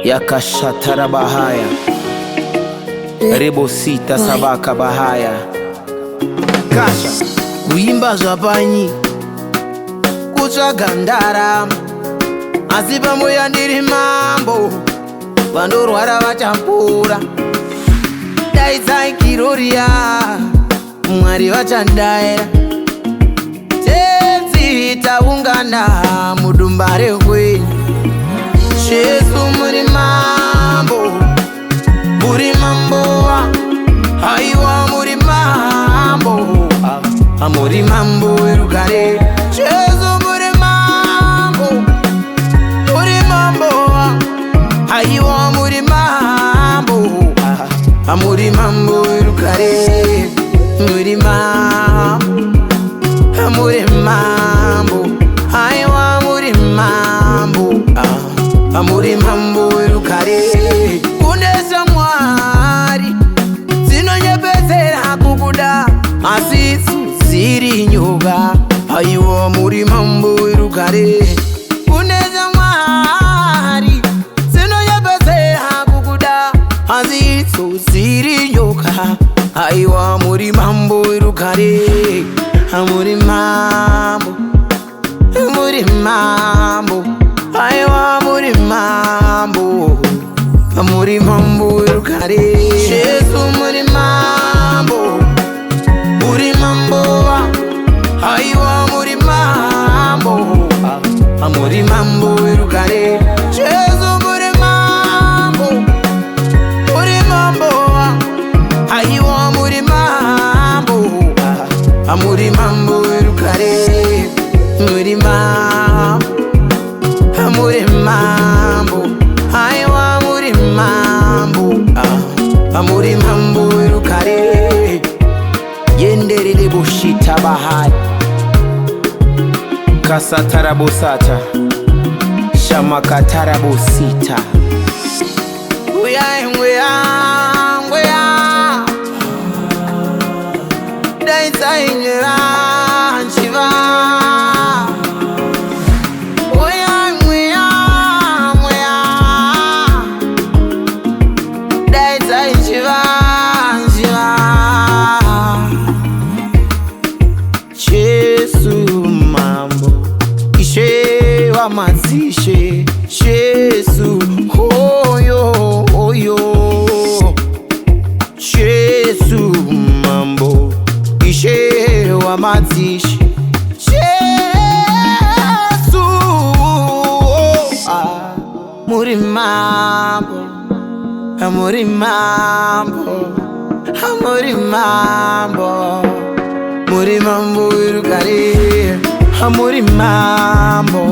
yakashatara bahaya rebo sita sabaka bahaya kasha kuimba zvapanyi kutsvaga ndarama asi pamoya ndiri mambo vanorwara vachapora daidzai kiroria mwari vachandaira tenzi taungana mudumba rekwenyu Jesu muri mambo haiwa muri mambo erugare Jesu muri mambo haiwa muri mambo erugare muri mambo haiwa muri mambo erugare kunesa mwari zinonyepedzera kukuda asi ziri nyoka haiwa muri mambo erugare kunesa mwari zinonyepedzera kukuda asi ziri nyoka haiwa muri mambo erugare muri mambo haiwa muri mambo erugare Jesu muri mambo haiwa muri mambo erugare Jesu muri mambo haiwa muri mambo erugare muri mambo haiwa muri mambo erugare yenderere bushita bahari kasatarabosata shamakatarabosita ngweya daitainyera nchiva Mazishe Jesu oyo Jesu mambo ishe wa mazishe Jesu muri mambo muri mambo erugare muri mambo